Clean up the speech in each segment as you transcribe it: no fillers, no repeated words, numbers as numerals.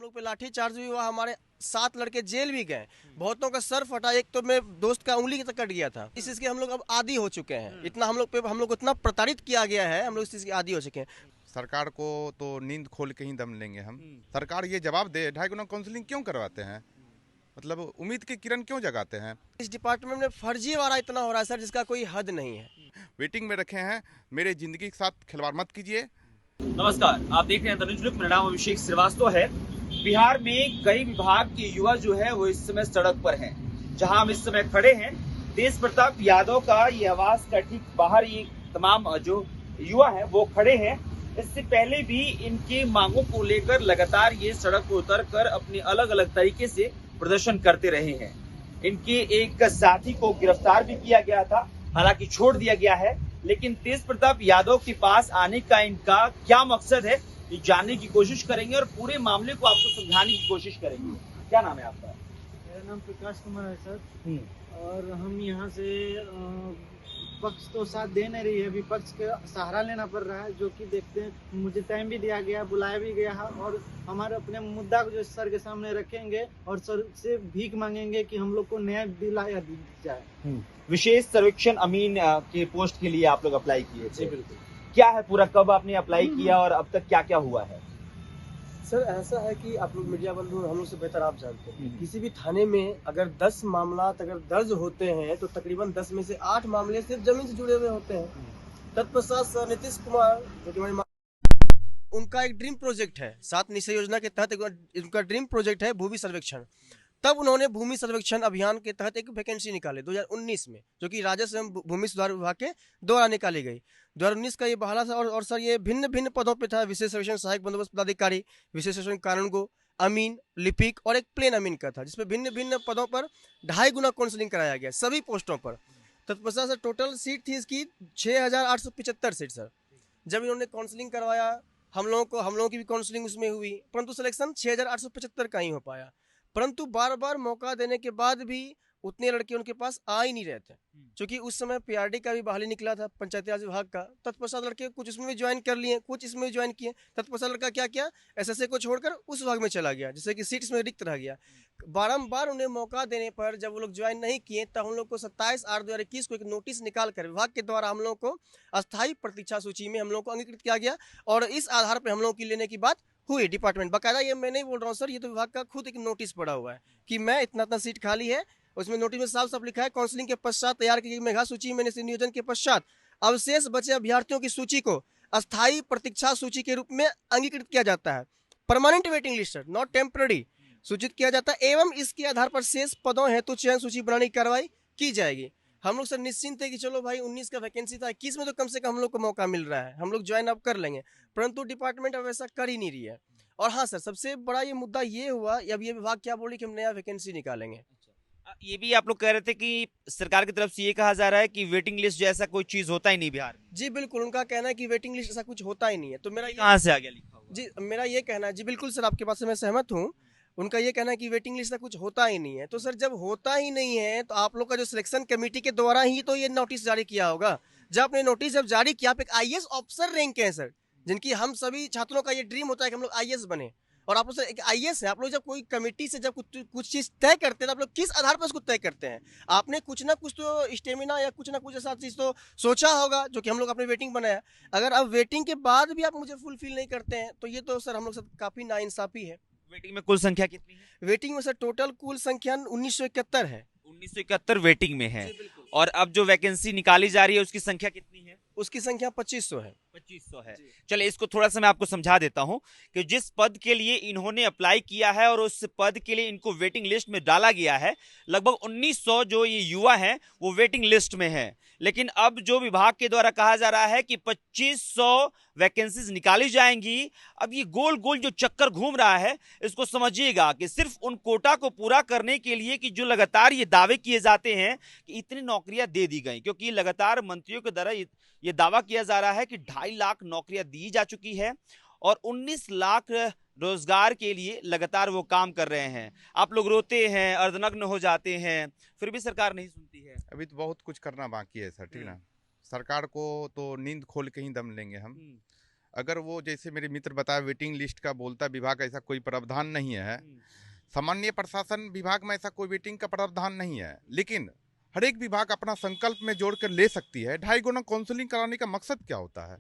लोग पे लाठी चार्ज भी हुआ, हमारे 7 लड़के जेल भी गए, बहुतों का सर फटा, एक तो मेरे दोस्त का उंगली तक कट गया था। इस चीज के हम लोग अब आदी हो चुके हैं, इतना हम लोग को इतना प्रताड़ित किया गया है, हम लोग इस चीज के आदी हो चुके हैं। सरकार को तो नींद खोल के ही दम लेंगे हम। सरकार ये जवाब दे 2.5 गुना काउंसलिंग क्यों करवाते हैं, मतलब उम्मीद की किरण क्यों जगाते हैं। इस डिपार्टमेंट में फर्जीवाड़ा इतना हो रहा है सर, जिसका कोई हद नहीं है। वेटिंग में रखे हैं, मेरे जिंदगी के साथ खिलवाड़ मत कीजिए। नमस्कार, आप देख रहे हैं तनुज लुक। मेरा नाम अभिषेक श्रीवास्तव है। बिहार में कई विभाग के युवा जो है वो इस समय सड़क पर हैं। जहां हम इस समय खड़े हैं, तेज प्रताप यादव का ये आवास का ठीक बाहर ये तमाम जो युवा हैं वो खड़े हैं। इससे पहले भी इनकी मांगों को लेकर लगातार ये सड़क पर उतर कर अपने अलग अलग तरीके से प्रदर्शन करते रहे हैं। इनके एक साथी को गिरफ्तार भी किया गया था, हालांकि छोड़ दिया गया है। लेकिन तेज प्रताप यादव के पास आने का इनका क्या मकसद है, ये जानने की कोशिश करेंगे और पूरे मामले को आपको समझाने की कोशिश करेंगे। क्या नाम है आपका? मेरा नाम प्रकाश कुमार है सर। और हम यहाँ से पक्ष तो साथ दे नहीं रही है, विपक्ष का सहारा लेना पड़ रहा है, जो कि देखते हैं। मुझे टाइम भी दिया गया, बुलाया भी गया है और हमारे अपने मुद्दा को जो सर के सामने रखेंगे और सर से भीख मांगेंगे कि हम लोग को न्याय दिलाया जाए। विशेष सर्वेक्षण अमीन के पोस्ट के लिए आप लोग अप्लाई किए थे। बिल्कुल। क्या है पूरा, कब आपने अप्लाई किया और अब तक क्या क्या हुआ है? सर ऐसा है कि आप लोग मीडिया बंधु हम लोग से बेहतर आप जानते हैं, किसी भी थाने में अगर 10 मामला अगर दर्ज होते हैं तो तकरीबन 10 में से 8 मामले सिर्फ जमीन से जुड़े हुए होते हैं। तत्पश्चात सर नीतीश कुमार जो कि उनका एक ड्रीम प्रोजेक्ट है, 7 निश्चय योजना के तहत उनका ड्रीम प्रोजेक्ट है भूमि सर्वेक्षण। तब उन्होंने भूमि सर्वेक्षण अभियान के तहत एक वैकेंसी निकाले 2019 में, जो कि राजस्व एवं भूमि सुधार विभाग के द्वारा निकाली गई। 2019 का ये बहाल था और सर ये भिन्न भिन्न पदों पे था। विशेष सर्वेक्षण सहायक बंदोबस्त पदाधिकारी, विशेष सर्वेक्षण कानूनगो, अमीन, लिपिक और एक प्लेन अमीन का था, जिसमें भिन्न भिन्न पदों पर 2.5 गुना काउंसलिंग कराया गया सभी पोस्टों पर। तत्पश्चात सर टोटल सीट थी इसकी 6,875 सीट सर। जब इन्होंने काउंसलिंग करवाया, हम लोगों की भी काउंसलिंग उसमें हुई, परंतु सिलेक्शन 6,875 का ही हो पाया। परंतु बार बार मौका देने के बाद भी उतने लड़के उनके पास आ ही नहीं रहे थे, क्योंकि उस समय पीआरडी का भी बहाली निकला था, पंचायती राज विभाग का। तत्पश्चात लड़के कुछ उसमें भी ज्वाइन कर लिए, कुछ इसमें भी ज्वाइन किए। तत्पश्चात लड़का क्या किया, एसएसए को छोड़कर उस विभाग में चला गया, जिससे कि सीट इसमें रिक्त रह गया। बारंबार उन्हें मौका देने पर जब वो लोग ज्वाइन नहीं किए, तब हम लोग को 27/8/2021 को एक नोटिस निकाल कर विभाग के द्वारा हम लोग को अस्थायी प्रतीक्षा सूची में हम लोग को अंगीकृत किया गया और इस आधार पर हम लोग की लेने की बात हुई डिपार्टमेंट। बाकायदा ये मैं नहीं बोल रहा हूँ सर, ये तो विभाग का खुद एक नोटिस पड़ा हुआ है कि मैं इतना सीट खाली है। उसमें नोटिस में साफ साफ लिखा है, काउंसलिंग के पश्चात तैयार की गई मेघा सूची में नियोजन के पश्चात अवशेष बचे अभ्यर्थियों की सूची को अस्थायी प्रतीक्षा सूची के रूप में अंगीकृत किया जाता है, permanent waiting list not temporary सूचित किया जाता है, एवं इसके आधार पर शेष पदों हेतु चयन सूची बनाने की कार्रवाई की जाएगी। हम लोग सर निश्चिंत है कि चलो भाई 19 का वैकेंसी था, 21 में तो कम से कम हम लोग को मौका मिल रहा है, हम लोग ज्वाइन अब कर लेंगे, परंतु डिपार्टमेंट अब ऐसा कर ही नहीं रही है। और हाँ सर, सबसे बड़ा ये मुद्दा ये हुआ, अब ये विभाग क्या बोली कि हम नया वैकेंसी निकालेंगे। ये भी आप लोग कह रहे थे कि सरकार की तरफ से ये कहा जा रहा है कि वेटिंग लिस्ट जैसा कोई चीज होता ही नहीं बिहार में। जी बिल्कुल, उनका कहना है कि वेटिंग लिस्ट ऐसा कुछ होता ही नहीं है। तो मेरा कहाँ से आ गया लिखा हुआ? जी मेरा ये कहना है, जी बिल्कुल सर आपके बात से मैं सहमत हूँ। उनका ये कहना है कि वेटिंग लिस्ट का कुछ होता ही नहीं है। तो सर जब होता ही नहीं है तो आप लोग का जो सिलेक्शन कमेटी के द्वारा ही तो ये नोटिस जारी किया होगा। जब आपने नोटिस जब जारी किया, आप एक आईएएस ऑफिसर रैंक के हैं सर, जिनकी हम सभी छात्रों का ये ड्रीम होता है कि हम लोग आईएएस बने, और आप लोग सर एक आईएएस है। आप लोग जब कोई कमेटी से जब कुछ चीज तय करते हैं तो आप लोग किस आधार पर उसको तय करते हैं? आपने कुछ ना कुछ तो स्टेमिना या कुछ ना कुछ ऐसा चीज तो सोचा होगा, जो कि हम लोग अपने वेटिंग बनाया। अगर अब वेटिंग के बाद भी आप मुझे फुलफिल नहीं करते हैं तो ये तो सर हम लोग साथ काफी नाइंसाफी है। वेटिंग में कुल संख्या कितनी है? वेटिंग में सर टोटल कुल संख्या 1971 है। 1971 वेटिंग में है। और अब जो वैकेंसी निकाली जा रही है उसकी संख्या कितनी है? उसकी संख्या 2500 है। 2500 है। चलिए इसको थोड़ा सा मैं आपको समझा देता हूं कि जिस पद के लिए इन्होंने अप्लाई किया है और उस पद के लिए इनको वेटिंग लिस्ट में डाला गया है, लगभग 1900 जो ये युवा हैं वो वेटिंग लिस्ट में है। लेकिन अब जो विभाग के द्वारा कहा जा रहा है कि 2500 वैकेंसीज निकाली जाएंगी। अब ये गोल गोल जो चक्कर घूम रहा है, इसको समझिएगा कि सिर्फ उन कोटा को पूरा करने के लिए कि जो लगातार ये दावे किए जाते हैं कि इतनी नौकरियां दे दी गई, क्योंकि लगातार मंत्रियों के द्वारा ये दावा किया जा रहा है कि 2.5 लाख नौकरियां दी जा चुकी है और 19 लाख रोजगार के लिए लगातार वो काम कर रहे हैं। आप लोग रोते हैं, अर्धनग्न हो जाते हैं, फिर भी सरकार नहीं सुनती है। अभी तो बहुत कुछ करना बाकी है सर, ठीक ना। सरकार को तो नींद खोल के ही दम लेंगे हम। अगर वो जैसे मेरे मित्र बताया वेटिंग लिस्ट का बोलता विभाग, ऐसा कोई प्रावधान नहीं है। सामान्य प्रशासन विभाग में ऐसा कोई वेटिंग का प्रावधान नहीं है, लेकिन हर एक विभाग अपना संकल्प में जोड़कर ले सकती है। 2.5 गुना काउंसलिंग कराने का मकसद क्या होता है?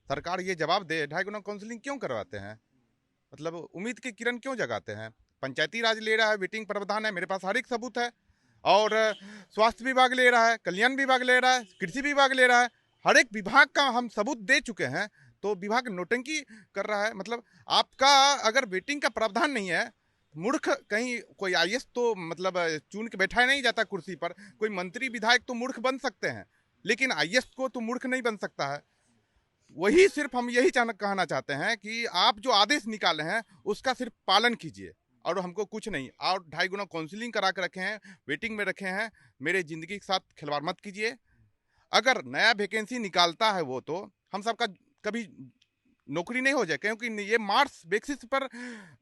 सरकार ये जवाब दे, 2.5 गुना काउंसलिंग क्यों करवाते हैं? मतलब उम्मीद की किरण क्यों जगाते हैं? पंचायती राज ले रहा है, वेटिंग प्रावधान है, मेरे पास हर एक सबूत है। और स्वास्थ्य विभाग ले रहा है, कल्याण विभाग ले रहा है, कृषि विभाग ले रहा है, हर एक विभाग का हम सबूत दे चुके हैं। तो विभाग नोटंकी कर रहा है। मतलब आपका अगर वेटिंग का प्रावधान नहीं है, मूर्ख कहीं कोई आईएएस तो मतलब चुन के बैठाया नहीं जाता कुर्सी पर। कोई मंत्री विधायक तो मूर्ख बन सकते हैं, लेकिन आईएएस को तो मूर्ख नहीं बन सकता है। वही सिर्फ हम यही कहना चाहते हैं कि आप जो आदेश निकाले हैं उसका सिर्फ पालन कीजिए, और हमको कुछ नहीं। और 2.5 गुना काउंसलिंग करा के रखे हैं, वेटिंग में रखे हैं, मेरे ज़िंदगी के साथ खिलवाड़ मत कीजिए। अगर नया वैकेंसी निकालता है वो, तो हम सबका कभी नौकरी नहीं हो जाए, क्योंकि ये मार्क्स बेसिस पर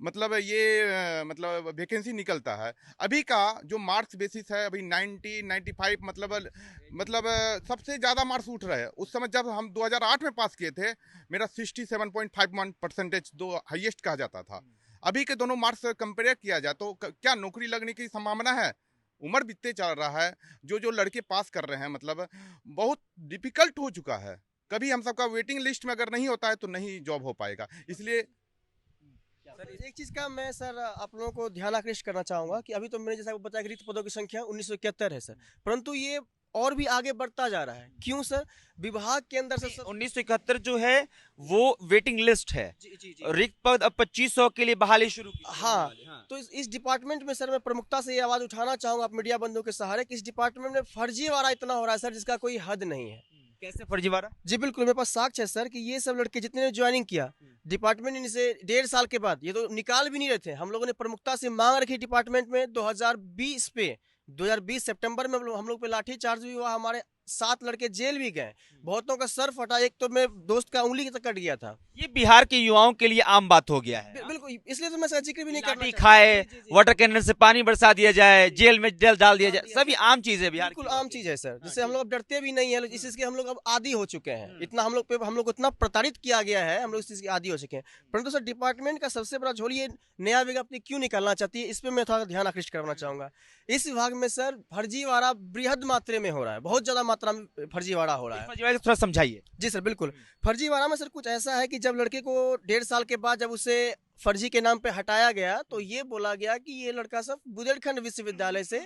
मतलब ये मतलब वैकेंसी निकलता है। अभी का जो मार्क्स बेसिस है, अभी 90, 95 मतलब सबसे ज़्यादा मार्क्स उठ रहे हैं। उस समय जब हम 2008 में पास किए थे, मेरा 67.51% दो हाईएस्ट कहा जाता था। अभी के दोनों मार्क्स कंपेयर किया जाए तो क्या नौकरी लगने की संभावना है? उम्र बीतते चल रहा है, जो लड़के पास कर रहे हैं मतलब बहुत डिफिकल्ट हो चुका है। कभी हम सबका वेटिंग लिस्ट में अगर नहीं होता है तो नहीं जॉब हो पाएगा। इसलिए सर एक चीज़ का मैं सर आप लोगों को ध्यान आकृष्ट करना चाहूँगा कि अभी तो मैंने जैसा बताया कि रिक्त पदों की संख्या 1971 है सर, परंतु ये और भी आगे बढ़ता जा रहा है। क्यों सर? विभाग के अंदर से 1971 जो है वो वेटिंग लिस्ट है। जी। रिक्त पद अब 2500 के लिए बहाली शुरू की। हाँ, तो इस डिपार्टमेंट में सर मैं प्रमुखता से ये आवाज उठाना चाहूंगा आप मीडिया बंधुओं के सहारे कि इस डिपार्टमेंट में फर्जीवाड़ा इतना हो रहा है सर, जिसका कोई हद नहीं है। कैसे फर्जीवाड़ा? जी बिल्कुल, मेरे पास साक्ष्य है सर कि ये सब लड़के जितने ने ज्वाइनिंग किया डिपार्टमेंट ने इसे 1.5 साल के बाद, ये तो निकाल भी नहीं रहे थे। हम लोगों ने प्रमुखता से मांग रखी डिपार्टमेंट में 2020 सितंबर में हम लोग पे लाठी चार्ज भी हुआ, हमारे 7 लड़के जेल भी गए, बहुतों का सर फटा, एक तो मेरे दोस्त का उंगली तक कट गया था। ये बिहार के युवाओं के लिए आम बात हो गया है। बिल्कुल, इसलिए तो मैं इसका जिक्र भी नहीं करना लाठी चाहता। खाए, जी। वाटर कैनन से पानी बरसा दिया जाए, जेल में डाल दिया जाए, सभी आम चीज है बिहार बिल्कुल की। आम चीज है सर, जिससे हम लोग अब डरते भी नहीं है। इस चीज के हम लोग अब आदी हो चुके हैं। इतना हम लोग को इतना प्रताड़ित किया गया है, हम लोग इस चीज के आदी हो चुके हैं। परंतु सर डिपार्टमेंट का सबसे बड़ा झोल ये नया विज्ञप्ति क्यों निकालना चाहती है, इस पे मैं थोड़ा ध्यान आकृष्ट करना चाहूंगा। इस विभाग में सर फर्जीवाड़ा बृहद मात्रा में हो रहा है, बहुत ज्यादा मात्रा में फर्जीवाड़ा हो रहा है। फर्जीवाड़ा थोड़ा समझाइए। जी सर बिल्कुल, फर्जीवाड़ा में सर कुछ ऐसा है कि जब लड़के को 1.5 साल के बाद जब उसे फर्जी के नाम पे हटाया गया, तो ये बोला गया कि ये लड़का सब बुंदेलखंड विश्वविद्यालय से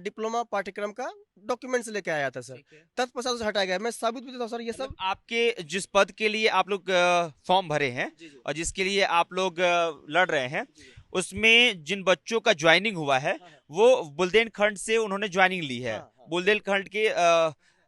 डिप्लोमा पाठ्यक्रम का डॉक्यूमेंट्स लेके आया था सर, तत्पश्चात उसे हटाया गया। मैं साबित भी देता हूँ सर, ये सब आपके जिस पद के लिए आप लोग फॉर्म भरे हैं और जिसके लिए आप लोग लड़ रहे हैं, उसमें जिन बच्चों का ज्वाइनिंग हुआ है वो बुंदेलखंड से उन्होंने ज्वाइनिंग ली है, बुंदेलखंड के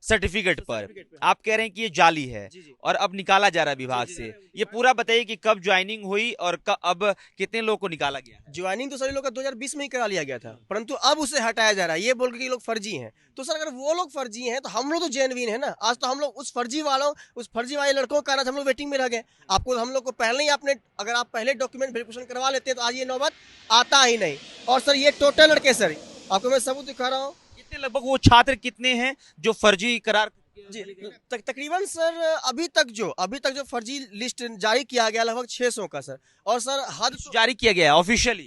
सर्टिफिकेट पर। आप कह रहे हैं कि ये जाली है और अब निकाला जा रहा है विभाग से। ये पूरा बताइए कि कब ज्वाइनिंग हुई और अब कितने लोगों को निकाला गया? ज्वाइनिंग तो सभी लोग का 2020 में ही करा लिया गया था, परंतु अब उसे हटाया जा रहा है ये बोल के कि लोग फर्जी हैं। तो सर अगर वो लोग फर्जी हैं तो हम लोग तो जेन्युइन है ना। आज तो हम लोग उस फर्जी वाले लड़कों का हम लोग वेटिंग में रह गए। आपको हम लोग को पहले ही अगर आप पहले डॉक्यूमेंट वेरिफिकेशन करवा लेते तो आज ये नौबत आता ही नहीं। और सर ये टोटल लड़के सर, आपको मैं सबूत दिखा रहा हूँ। लगभग वो छात्र कितने हैं जो फर्जी करार? जी तकरीबन सर अभी तक जो फर्जी लिस्ट जारी किया गया लगभग 600 का सर। और सर हद जारी किया गया है ऑफिशियली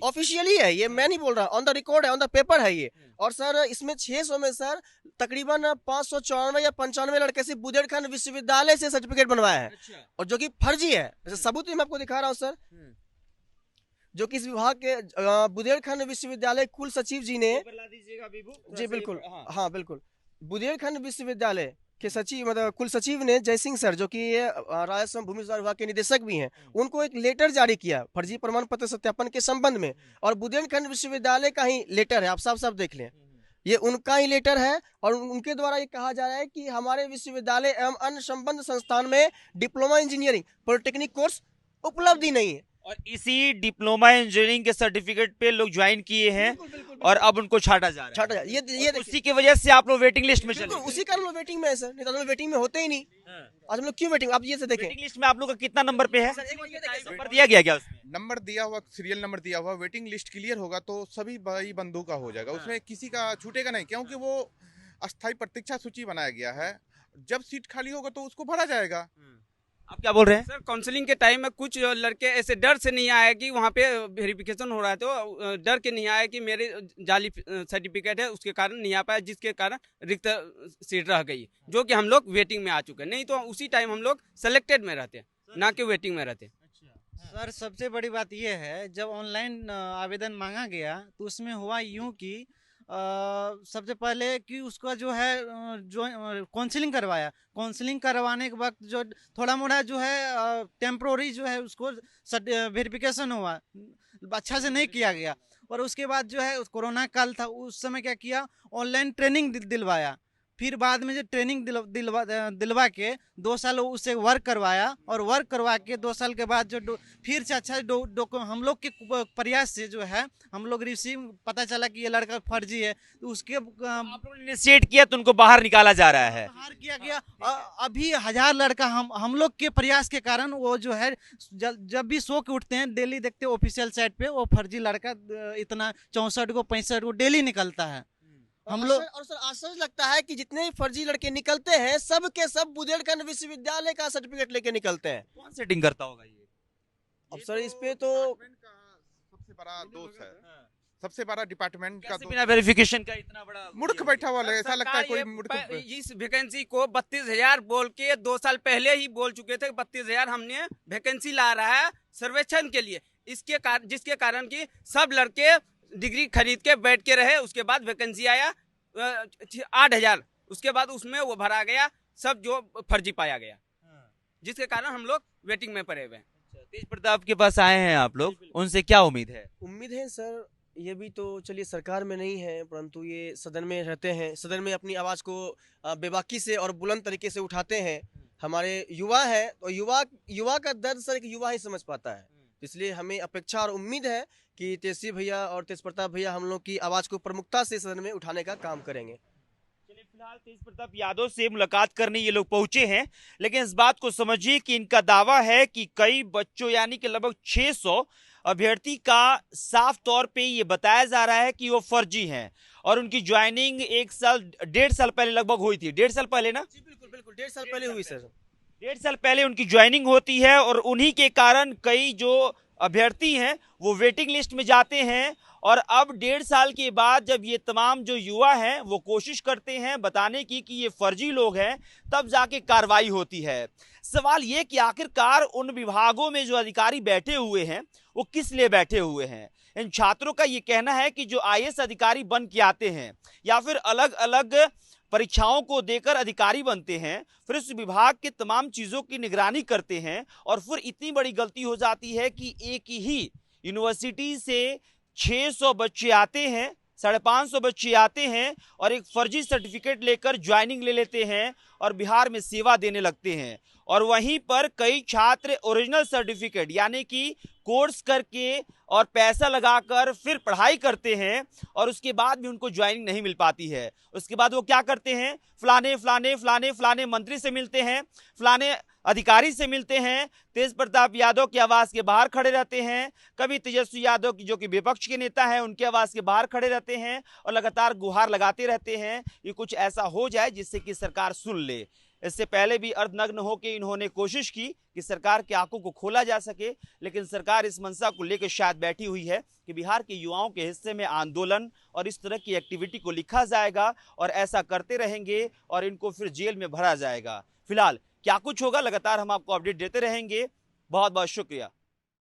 है, ये मैं नहीं बोल रहा, ऑन द रिकॉर्ड है, ऑन द पेपर है ये। और सर इसमें 600 में सर तकरीबन 594 या 95 लड़के से बुंदेलखंड विश्वविद्यालय से सर्टिफिकेट बनवाया है। और जो कि फर्जी है, सबूत भी मैं आपको दिखा रहा हूँ सर, जो कि इस विभाग के बुंदेलखंड विश्वविद्यालय कुल सचिव जी ने, जी बिल्कुल, हाँ बिल्कुल, बुंदेलखंड विश्वविद्यालय के सचिव मतलब कुल सचिव ने जयसिंह सर, जो कि राजस्व भूमि सुधार विभाग के निदेशक भी हैं, उनको एक लेटर जारी किया फर्जी प्रमाण पत्र सत्यापन के संबंध में। और बुंदेलखंड विश्वविद्यालय का ही लेटर है, आप साफ देख लें, ये उनका ही लेटर है। और उनके द्वारा ये कहा जा रहा है कि हमारे विश्वविद्यालय एवं अन्य संबद्ध संस्थान में डिप्लोमा इंजीनियरिंग पॉलिटेक्निक कोर्स उपलब्ध ही नहीं है। और इसी डिप्लोमा इंजीनियरिंग के सर्टिफिकेट पे लोग ज्वाइन किए हैं और अब उनको छाटा जा रहा है। ये उसी की वजह से आप लोग वेटिंग लिस्ट में चले। उसी कारण लोग वेटिंग में है सर, नहीं तो हम लोग वेटिंग में होते ही नहीं। आज हम लोग क्यों वेटिंग, आप ये से देखें वेटिंग लिस्ट में आप लोग का कितना नंबर पे है? नंबर दिया गया क्या उसमें? नंबर दिया हुआ, सीरियल नंबर दिया हुआ। वेटिंग लिस्ट क्लियर होगा तो सभी भाई बंधु का हो जाएगा, उसमें किसी का छूटेगा नहीं, क्योंकि वो अस्थायी प्रतीक्षा सूची बनाया गया है। जब सीट खाली होगा तो उसको भरा जाएगा। आप क्या बोल रहे हैं? सर काउंसलिंग के टाइम में कुछ लड़के ऐसे डर से नहीं आए कि वहाँ पे वेरिफिकेशन हो रहा है, तो डर के नहीं आए कि मेरे जाली सर्टिफिकेट है, उसके कारण नहीं आ पाया, जिसके कारण रिक्त सीट रह गई, जो कि हम लोग वेटिंग में आ चुके हैं। नहीं तो उसी टाइम हम लोग सेलेक्टेड में रहते, ना कि वेटिंग में रहते। सर सबसे बड़ी बात यह है, जब ऑनलाइन आवेदन मांगा गया तो उसमें हुआ यूं कि सबसे पहले कि उसका जो है जो काउंसलिंग करवाया, काउंसलिंग करवाने के वक्त जो थोड़ा मोड़ा जो है टेम्प्रोरी जो है उसको वेरिफिकेशन हुआ, अच्छा से नहीं किया गया। और उसके बाद जो है कोरोना काल था, उस समय क्या किया, ऑनलाइन ट्रेनिंग दिलवाया। फिर बाद में जो ट्रेनिंग दिलवा के 2 साल उससे वर्क करवाया, और वर्क करवा के 2 साल के बाद जो फिर से अच्छा हम लोग के प्रयास से जो है हम लोग रिसीव पता चला कि ये लड़का फर्जी है, तो उसके आप लोगों ने इनिशिएट किया तो उनको बाहर निकाला जा रहा है। बाहर किया गया। अभी 1000 लड़का हम लोग के प्रयास के कारण वो जो है जब भी शो के उठते हैं डेली देखते हैं ऑफिशियल साइट पे, वो फर्जी लड़का इतना 64 को 65 को डेली निकलता है। हम लोग और सर आश्चर्य लगता है कि जितने भी फर्जी लड़के निकलते हैं सब के सब बुंदेलखंड विश्वविद्यालय का सर्टिफिकेट लेके निकलते हैं। कौन सेटिंग करता होगा ये? अब सर इस पे तो सबसे बड़ा दोष है, सबसे बड़ा डिपार्टमेंट का कैसे बिना वेरिफिकेशन का इतना बड़ा मूर्ख बैठा हुआ है, ऐसा लगता है कोई मूर्ख। इस वैकेंसी को 32,000 बोल के 2 साल पहले ही बोल चुके थे, 32,000 हमने वैकेंसी ला रहा है सर्वेक्षण के लिए, इसके कारण जिसके कारण कि सब लड़के डिग्री खरीद के बैठ के रहे। उसके बाद वैकेंसी आया 8,000, उसके बाद उसमें वो भरा गया, सब जो फर्जी पाया गया, जिसके कारण हम लोग वेटिंग में पड़े हुए हैं। तेज प्रताप के पास आए हैं आप लोग, उनसे क्या उम्मीद है? उम्मीद है सर, ये भी तो चलिए सरकार में नहीं है, परंतु ये सदन में रहते हैं, सदन में अपनी आवाज़ को बेबाकी से और बुलंद तरीके से उठाते हैं। हमारे युवा है, तो युवा का दर्द सर एक युवा ही समझ पाता है, इसलिए हमें अपेक्षा और उम्मीद है कि तेजस्वी भैया और तेज प्रताप भैया हम लोग की आवाज़ को प्रमुखता से सदन में उठाने का काम करेंगे। चलिए फिलहाल तेज प्रताप यादव से मुलाकात करने ये लोग पहुंचे हैं, लेकिन इस बात को समझिए कि इनका दावा है कि कई बच्चों यानी कि लगभग 600 अभ्यर्थी का साफ तौर पे ये बताया जा रहा है कि वो फर्जी हैं, और उनकी ज्वाइनिंग 1.5 साल पहले लगभग हुई थी। 1.5 साल पहले ना? जी बिल्कुल बिल्कुल, 1.5 साल पहले हुई सर। 1.5 साल पहले उनकी ज्वाइनिंग होती है, और उन्हीं के कारण कई जो अभ्यर्थी हैं वो वेटिंग लिस्ट में जाते हैं। और अब 1.5 साल के बाद जब ये तमाम जो युवा हैं वो कोशिश करते हैं बताने की कि ये फर्जी लोग हैं, तब जाके कार्रवाई होती है। सवाल ये कि आखिरकार उन विभागों में जो अधिकारी बैठे हुए हैं वो किस लिए बैठे हुए हैं? इन छात्रों का ये कहना है कि जो IAS अधिकारी बन के आते हैं या फिर अलग अलग परीक्षाओं को देकर अधिकारी बनते हैं, फिर उस विभाग के तमाम चीज़ों की निगरानी करते हैं, और फिर इतनी बड़ी गलती हो जाती है कि एक ही यूनिवर्सिटी से 600 बच्चे आते हैं, 550 बच्चे आते हैं और एक फर्जी सर्टिफिकेट लेकर ज्वाइनिंग ले लेते हैं और बिहार में सेवा देने लगते हैं। और वहीं पर कई छात्र ओरिजिनल सर्टिफिकेट यानी कि कोर्स करके और पैसा लगाकर फिर पढ़ाई करते हैं, और उसके बाद भी उनको ज्वाइनिंग नहीं मिल पाती है। उसके बाद वो क्या करते हैं, फलाने फलाने फलाने फलाने मंत्री से मिलते हैं, फलाने अधिकारी से मिलते हैं, तेज प्रताप यादव की आवाज़ के बाहर खड़े रहते हैं, कभी तेजस्वी यादव की जो कि विपक्ष के नेता हैं उनके आवाज़ के बाहर खड़े रहते हैं और लगातार गुहार लगाते रहते हैं कि कुछ ऐसा हो जाए जिससे कि सरकार सुन ले। इससे पहले भी अर्धनग्न होकर इन्होंने कोशिश की कि सरकार के आंखों को खोला जा सके, लेकिन सरकार इस मंशा को लेकर शायद बैठी हुई है कि बिहार के युवाओं के हिस्से में आंदोलन और इस तरह की एक्टिविटी को लिखा जाएगा और ऐसा करते रहेंगे और इनको फिर जेल में भरा जाएगा। फिलहाल क्या कुछ होगा लगातार हम आपको अपडेट देते रहेंगे। बहुत बहुत शुक्रिया।